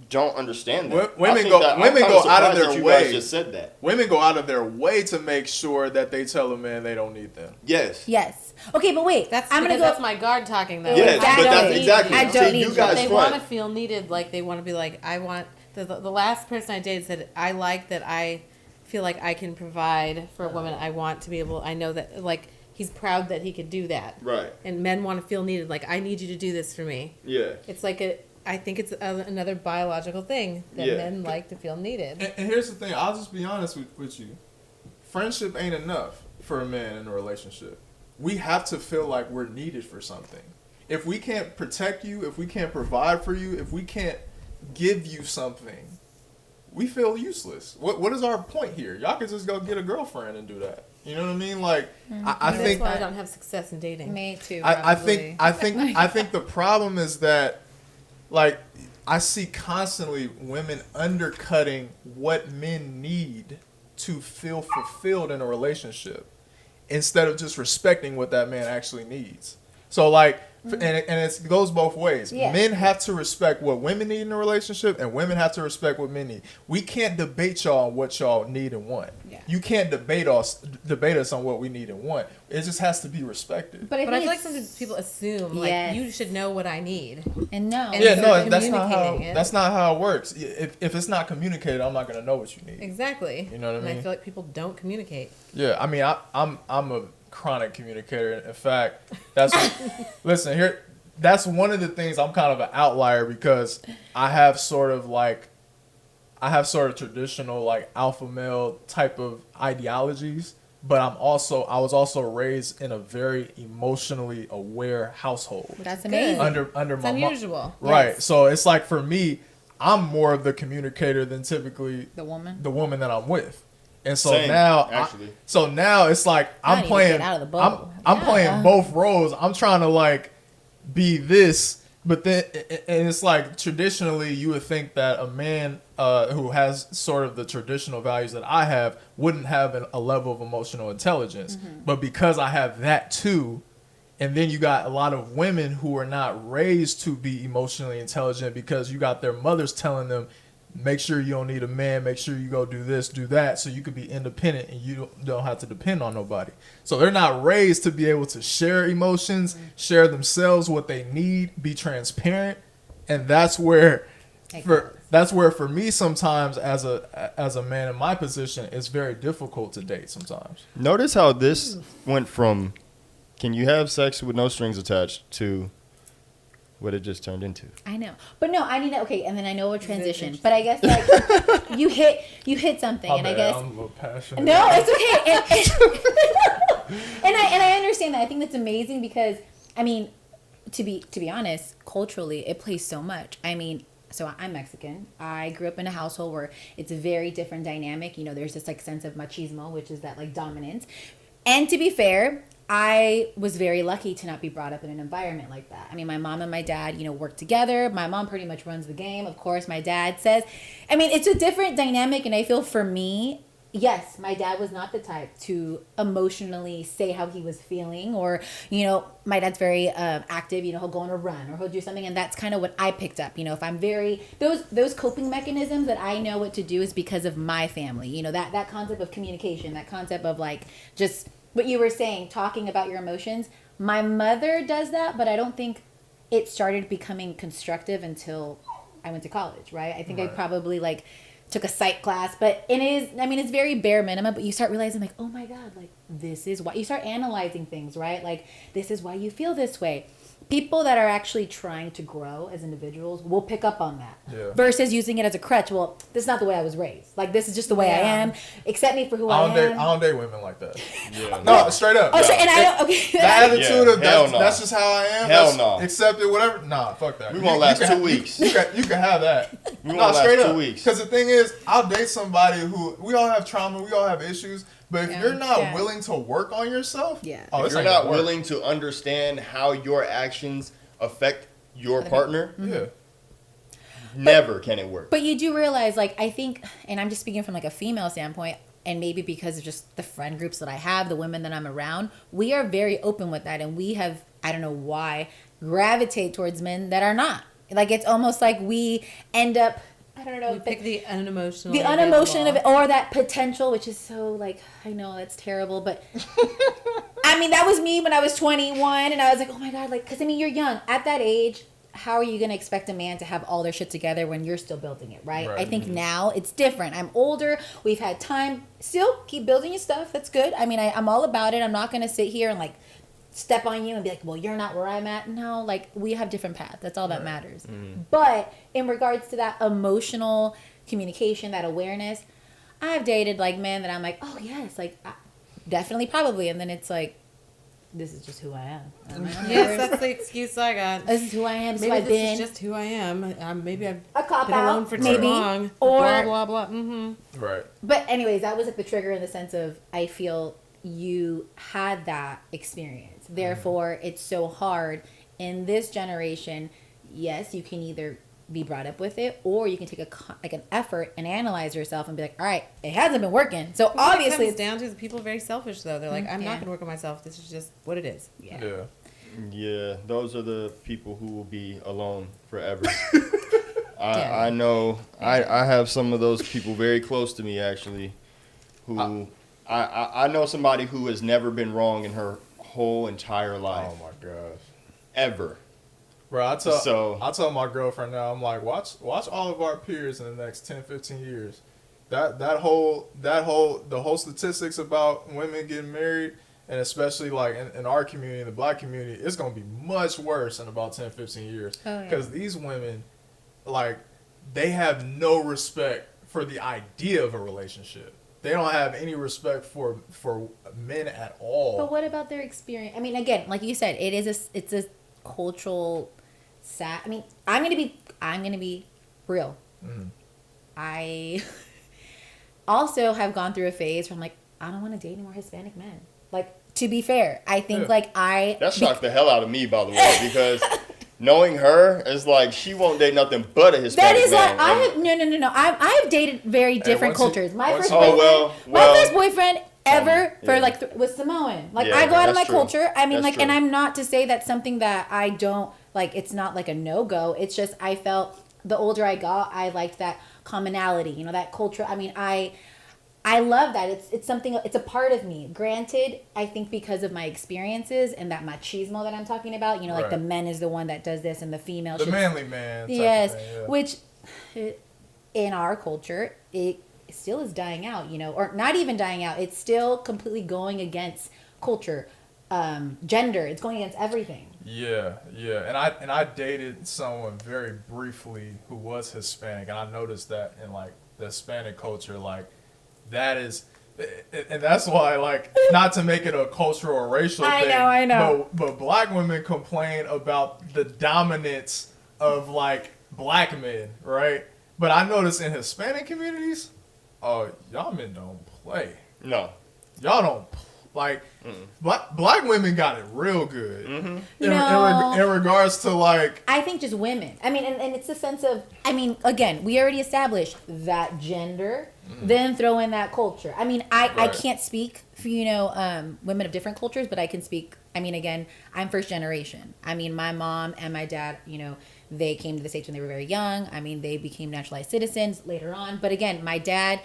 don't understand that. Women I'm go kinda out of surprised their that you way. guys just said that. Women go out of their way to make sure that they tell a man they don't need them. Yes. Yes. Okay, but wait. That's I'm gonna go. That's my guard talking though. Yes, I but don't that's need exactly. you. I So don't need you you. guys They front. want to feel needed. Like they want to be like, I want. The last person I dated said, I like that I feel like I can provide for a woman. I want to be able. I know that like he's proud that he could do that. Right. And men want to feel needed. Like I need you to do this for me. Yeah. It's like I think it's another biological thing that Yeah. men like to feel needed. And here's the thing. I'll just be honest with you. Friendship ain't enough for a man in a relationship. We have to feel like we're needed for something. If we can't protect you, if we can't provide for you, if we can't give you something, we feel useless. What is our point here? Y'all can just go get a girlfriend and do that. You know what I mean? Like, I That's think why I don't have success in dating. Me too. I probably. think the problem is that, like, I see constantly women undercutting what men need to feel fulfilled in a relationship, instead of just respecting what that man actually needs. So, like, and it goes both ways. Yeah. Men have to respect what women need in a relationship, and women have to respect what men need. We can't debate y'all on what y'all need and want. Yeah. You can't debate us on what we need and want. It just has to be respected. But I But I think feel like it's- sometimes people assume like Yes. you should know what I need. and no. And Yeah, so no, that's communicating it. that's not how it works. If it's not communicated, I'm not gonna know what you need. Exactly. You know what I And mean? I feel like people don't communicate. Yeah, I mean, I'm a chronic communicator. In fact, that's listen here. That's one of the things I'm kind of an outlier because I have sort of traditional like alpha male type of ideologies, but I was also raised in a very emotionally aware household. That's amazing. Under it's my unusual. Right. Yes. So it's like for me, I'm more of the communicator than typically the woman that I'm with. And so Same, now it's like I'm playing out of the bubble. I'm playing both roles. I'm trying to like be this, but then and it's like traditionally you would think that a man who has sort of the traditional values that I have wouldn't have a level of emotional intelligence. Mm-hmm. But because I have that too, and then you got a lot of women who are not raised to be emotionally intelligent because you got their mothers telling them, make sure you don't need a man, make sure you go do this, do that, so you can be independent and you don't have to depend on nobody. So they're not raised to be able to share emotions, share themselves, what they need, be transparent. And that's where for me sometimes as a man in my position, it's very difficult to date sometimes. Notice how this went from can you have sex with no strings attached to what it just turned into. I know, but no, I need to. Okay, and then I know a transition, but I guess like you hit something, and I guess I'm a little passionate. no, it's okay, and I understand that. I think that's amazing because I mean, to be honest, culturally, it plays so much. I mean, so I'm Mexican. I grew up in a household where it's a very different dynamic. You know, there's this like sense of machismo, which is that like dominance, and to be fair, I was very lucky to not be brought up in an environment like that. I mean, my mom and my dad, you know, work together. My mom pretty much runs the game. Of course, my dad says, I mean, it's a different dynamic. And I feel for me, yes, my dad was not the type to emotionally say how he was feeling or, you know, my dad's very active, you know, he'll go on a run or he'll do something. And that's kind of what I picked up. You know, if I'm very, those coping mechanisms that I know what to do is because of my family, you know, that concept of communication, that concept of like just what you were saying, talking about your emotions. My mother does that, but I don't think it started becoming constructive until I went to college, right? I think I probably like took a psych class, but it is, I mean, it's very bare minimum, but you start realizing like, oh my God, like this is why you start analyzing things, right? Like this is why you feel this way. People that are actually trying to grow as individuals will pick up on that versus using it as a crutch. Well, this is not the way I was raised. Like, this is just the way I am. Accept me for who I am. I don't date women like that. Yeah. No, straight up. Oh, and I don't, okay. The attitude of that's just how I am. Hell no. Accept it, whatever. Nah, fuck that. We won't last 2 weeks. You can have that. We won't last 2 weeks. Because the thing is, I'll date somebody who, we all have trauma, we all have issues. But if you're not willing to work on yourself, if you're not willing to understand how your actions affect your partner, never can it work. But you do realize, like, I think, and I'm just speaking from like a female standpoint, and maybe because of just the friend groups that I have, the women that I'm around, we are very open with that, and we have, I don't know why, gravitate towards men that are not. Like, it's almost like we end up, I don't know. We pick the unemotional. The unemotional of it, or that potential, which is so like, I know that's terrible, but I mean, that was me when I was 21 and I was like, oh my God, like, cause I mean, you're young at that age. How are you going to expect a man to have all their shit together when you're still building it? Right. I think now it's different. I'm older. We've had time. Still keep building your stuff. That's good. I mean, I'm all about it. I'm not going to sit here and like step on you and be like, well, you're not where I'm at. No, like we have different paths. That's all that matters. But in regards to that emotional communication, that awareness, I've dated like men that I'm like, oh yes, like definitely, probably. And then it's like, this is just who I am. Yes, that's the excuse I got. This is who I am. Maybe this is just who I am. Maybe I've been alone for too long. Or blah, blah, blah. Right. But anyways, that was like the trigger in the sense of, I feel you had that experience. Therefore, it's so hard in this generation. Yes, you can either be brought up with it, or you can take an effort and analyze yourself and be like, all right, it hasn't been working. So obviously, it's down to the people are very selfish though. They're like, I'm not gonna work on myself. This is just what it is. Yeah, those are the people who will be alone forever. I know. I have some of those people very close to me actually, who I know somebody who has never been wrong in her whole entire life. Oh my gosh. Ever. Bro, I tell my girlfriend now, I'm like, watch all of our peers in the next 10, 15 years. The whole statistics about women getting married And especially like in our community, the black community, it's going to be much worse in about 10, 15 years. Because these women, like, they have no respect for the idea of a relationship. They don't have any respect for men at all. But what about their experience? I mean, again, like you said, it's a cultural I mean, I'm gonna be real. Mm-hmm. I also have gone through a phase where I'm like, I don't want to date any more Hispanic men. Like, to be fair, I think that shocked the hell out of me, by the way, because knowing her is like she won't date nothing but a Hispanic man. That is like no. I have dated very different cultures. My first boyfriend ever was Samoan. Like, I go out of my culture. I mean, that's true. And I'm not to say that's something that I don't like. It's not like a no-go. It's just I felt the older I got, I liked that commonality. You know, that culture. I mean, I love that. It's something. It's a part of me. Granted, I think because of my experiences and that machismo that I'm talking about. You know, like the men is the one that does this and the female. The manly man. Yes, which in our culture it still is dying out. You know, or not even dying out. It's still completely going against culture, gender. It's going against everything. Yeah. And I dated someone very briefly who was Hispanic, and I noticed that in like the Hispanic culture, like. That is, and that's why, like, not to make it a cultural or racial thing. I know. But black women complain about the dominance of, like, black men, right? But I notice in Hispanic communities, y'all men don't play. No. Y'all don't, like, black women got it real good. Mm-hmm. In regards to, like... I think just women. I mean, and it's a sense of, I mean, again, we already established that gender... Then throw in that culture. I mean, I can't speak for, women of different cultures, but I can speak. I mean, again, I'm first generation. I mean, my mom and my dad, they came to the States when they were very young. I mean, they became naturalized citizens later on. But again, my dad,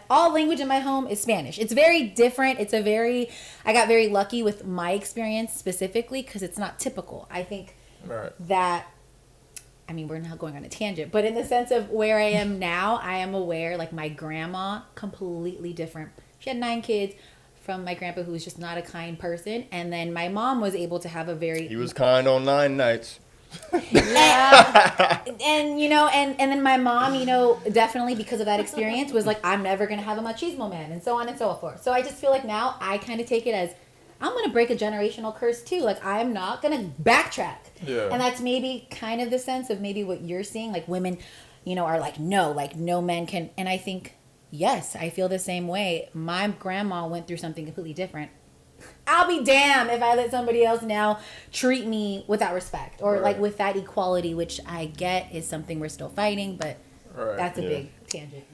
all language in my home is Spanish. It's very different. I got very lucky with my experience specifically because it's not typical. I think that... I mean, we're not going on a tangent, but in the sense of where I am now, I am aware, like, my grandma, completely different. She had 9 kids from my grandpa, who was just not a kind person. And then my mom was able to have a very... He was kind on 9 nights. Yeah. And then my mom, definitely because of that experience was like, I'm never going to have a machismo man, and so on and so forth. So I just feel like now I kind of take it as, I'm going to break a generational curse too. Like, I'm not going to backtrack. Yeah. And that's maybe kind of the sense of maybe what you're seeing. Like, women, are like no men can. And I think, yes, I feel the same way. My grandma went through something completely different. I'll be damned if I let somebody else now treat me with that respect or like with that equality, which I get is something we're still fighting, but that's a big tangent.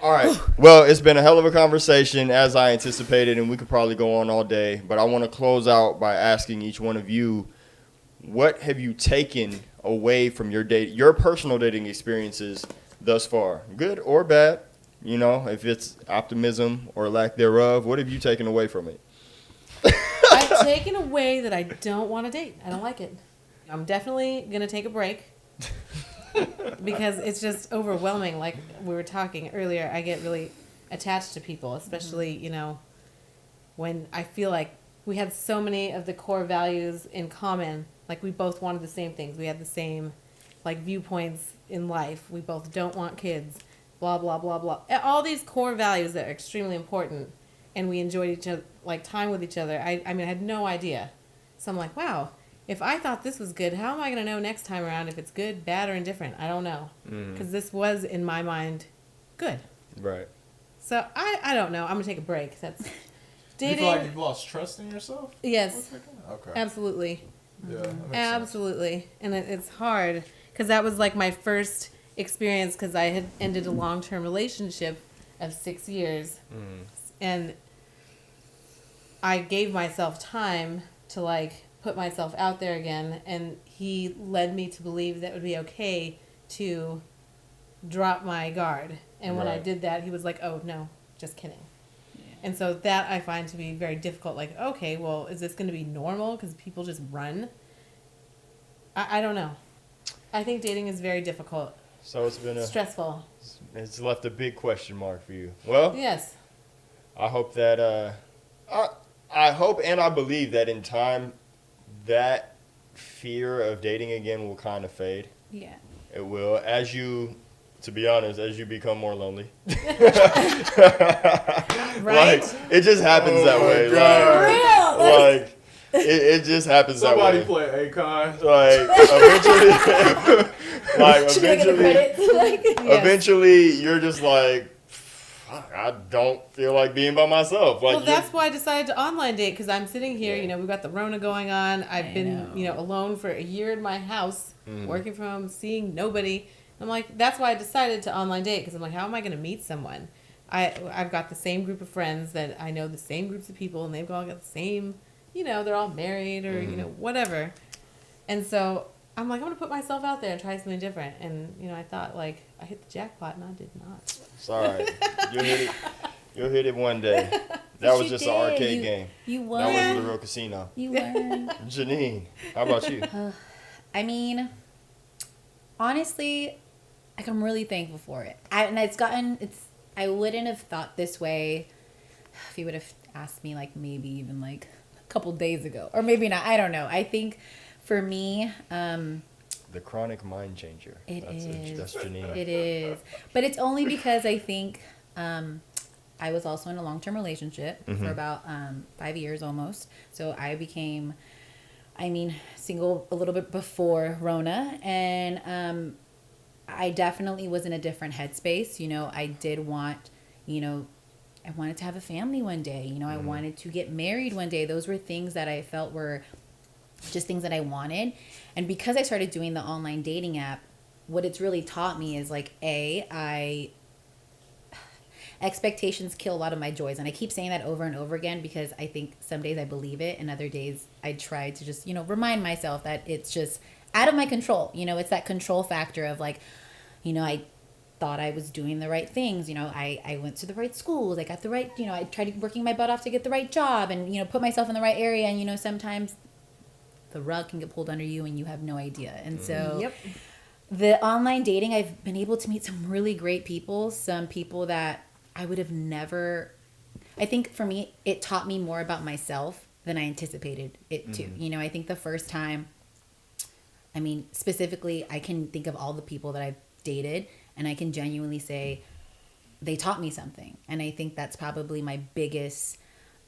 All right. Well, it's been a hell of a conversation as I anticipated, and we could probably go on all day. But I want to close out by asking each one of you, what have you taken away from your personal dating experiences thus far? Good or bad? If it's optimism or lack thereof, what have you taken away from it? I've taken away that I don't want to date. I don't like it. I'm definitely going to take a break. Because it's just overwhelming. Like we were talking earlier, I get really attached to people, especially, when I feel like we had so many of the core values in common. Like we both wanted the same things. We had the same viewpoints in life. We both don't want kids, blah, blah, blah, blah. All these core values that are extremely important. And we enjoyed each other, time with each other. I mean, I had no idea. So I'm like, wow. If I thought this was good, how am I going to know next time around if it's good, bad, or indifferent? I don't know. Because this was, in my mind, good. Right. So, I don't know. I'm going to take a break. That's dating. You feel like you've lost trust in yourself? Yes. Okay. Absolutely. Yeah, that makes absolutely. Sense. And it's hard. Because that was my first experience because I had ended a long-term relationship of 6 years. And I gave myself time to, put myself out there again, and he led me to believe that it would be okay to drop my guard. And when I did that, he was like, oh, no, just kidding. Yeah. And so that I find to be very difficult. Like, okay, well, is this going to be normal because people just run? I don't know. I think dating is very difficult. So it's been stressful. It's left a big question mark for you. Well, yes. I hope that... I hope and I believe that in time, that fear of dating again will kind of fade. Yeah. It will, to be honest, as you become more lonely. Right? Like, it just happens that way. Like, it just happens that way. Somebody play Akon. Eventually, you're just like, I don't feel like being by myself. Like, well, that's why I decided to online date, because I'm sitting here, we've got the Rona going on. I've been, alone for a year in my house, working from home, seeing nobody. I'm like, that's why I decided to online date, because I'm like, how am I going to meet someone? I've got the same group of friends that I know the same groups of people, and they've all got the same, they're all married or, whatever. And so I'm like, I'm going to put myself out there and try something different. And, I thought, like, I hit the jackpot, and I did not. It's all right. You'll hit it one day. That was just an arcade game. You won. That wasn't the real casino. You won. Janine, how about you? I mean, honestly, like, I'm really thankful for it. I wouldn't have thought this way if you would have asked me, like, maybe even like a couple days ago, or maybe not. I don't know. I think for me, the chronic mind changer. That's Janine. It is, but it's only because I think I was also in a long-term relationship for about 5 years almost. So I became, single a little bit before Rona, and I definitely was in a different headspace. I did want, I wanted to have a family one day. I wanted to get married one day. Those were things that I felt were just things that I wanted. And because I started doing the online dating app, what it's really taught me is, like, expectations kill a lot of my joys. And I keep saying that over and over again, because I think some days I believe it, and other days I try to just, remind myself that it's just out of my control. It's that control factor of, like, I thought I was doing the right things. I went to the right schools. I got the right, I tried working my butt off to get the right job and, put myself in the right area. And, sometimes the rug can get pulled under you and you have no idea. And so the online dating, I've been able to meet some really great people, some people that I would have never, I think for me, it taught me more about myself than I anticipated it to. I think the first time, specifically, I can think of all the people that I've dated, and I can genuinely say they taught me something. And I think that's probably my biggest,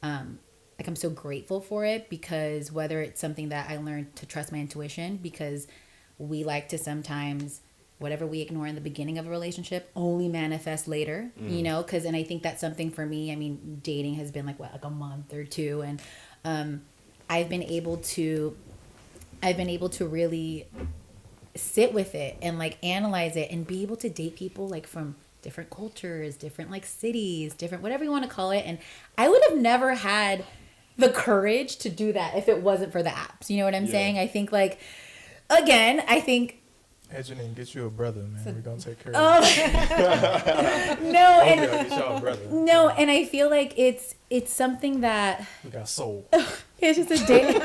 I'm so grateful for it, because whether it's something that I learned to trust my intuition, because we like to sometimes, whatever we ignore in the beginning of a relationship only manifest later, and I think that's something for me. Dating has been like a month or two, and I've been able to really sit with it and, like, analyze it and be able to date people, like, from different cultures, different, like, cities, different, whatever you want to call it. And I would have never had the courage to do that if it wasn't for the apps. You know what I'm saying? I think, like, again, Hey, Janine, get you a brother, man. We're going to take care of you. No, and I feel like it's something that... We got soul. It's just a day...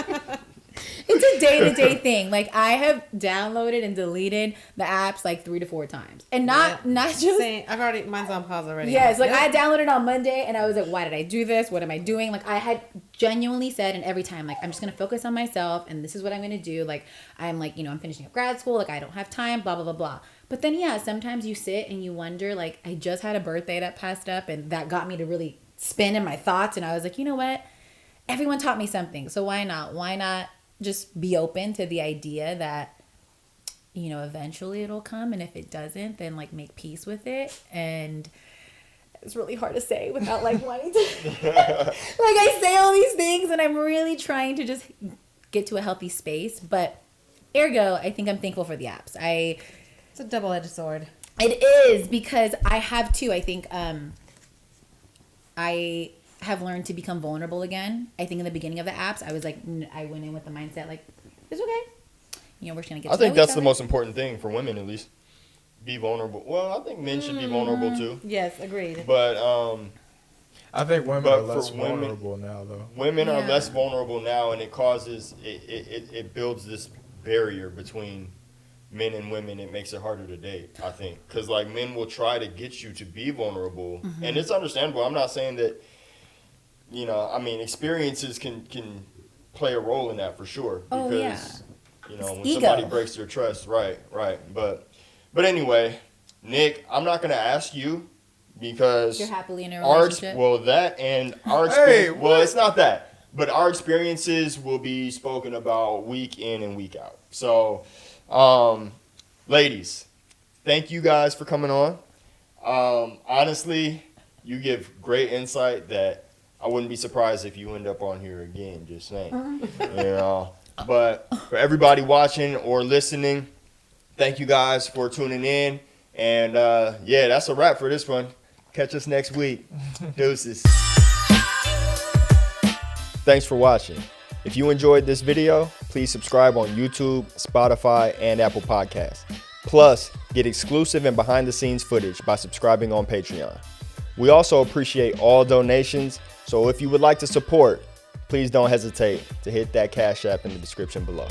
It's a day-to-day thing. Like, I have downloaded and deleted the apps like 3 to 4 times. And not just... Same. mine's on pause already. Yes, like, I downloaded on Monday and I was like, why did I do this? What am I doing? Like, I had genuinely said, and every time, like, I'm just going to focus on myself and this is what I'm going to do. Like, I'm like, I'm finishing up grad school. Like, I don't have time, blah, blah, blah, blah. But then, sometimes you sit and you wonder, like, I just had a birthday that passed up and that got me to really spin in my thoughts. And I was like, you know what? Everyone taught me something. So why not? Why not just be open to the idea that, eventually it'll come, and if it doesn't, then, like, make peace with it. And it's really hard to say without, like, wanting to like, I say all these things and I'm really trying to just get to a healthy space, but ergo, I think I'm thankful for the apps. It's a double-edged sword. It is, because I have too. I think I have learned to become vulnerable again. I think in the beginning of the apps, I was like, I went in with the mindset like, it's okay. We're just gonna get. I think that's the most important thing for women, at least. Be vulnerable. Well, I think men should be vulnerable too. Yes, agreed. But I think women are less vulnerable now, though. Women are less vulnerable now, and it causes it builds this barrier between men and women. It makes it harder to date, I think, because, like, men will try to get you to be vulnerable, and it's understandable. I'm not saying that you know, I mean, experiences can play a role in that for sure. Because, you know, when somebody breaks their trust, right. But anyway, Nick, I'm not gonna ask you because you're happily in a relationship. It's not that. But our experiences will be spoken about week in and week out. So, ladies, thank you guys for coming on. Honestly, you give great insight that I wouldn't be surprised if you end up on here again, just saying. You know, but for everybody watching or listening, thank you guys for tuning in. And, yeah, that's a wrap for this one. Catch us next week. Deuces. Thanks for watching. If you enjoyed this video, please subscribe on YouTube, Spotify, and Apple Podcasts. Plus, get exclusive and behind-the-scenes footage by subscribing on Patreon. We also appreciate all donations, so if you would like to support, please don't hesitate to hit that Cash App in the description below.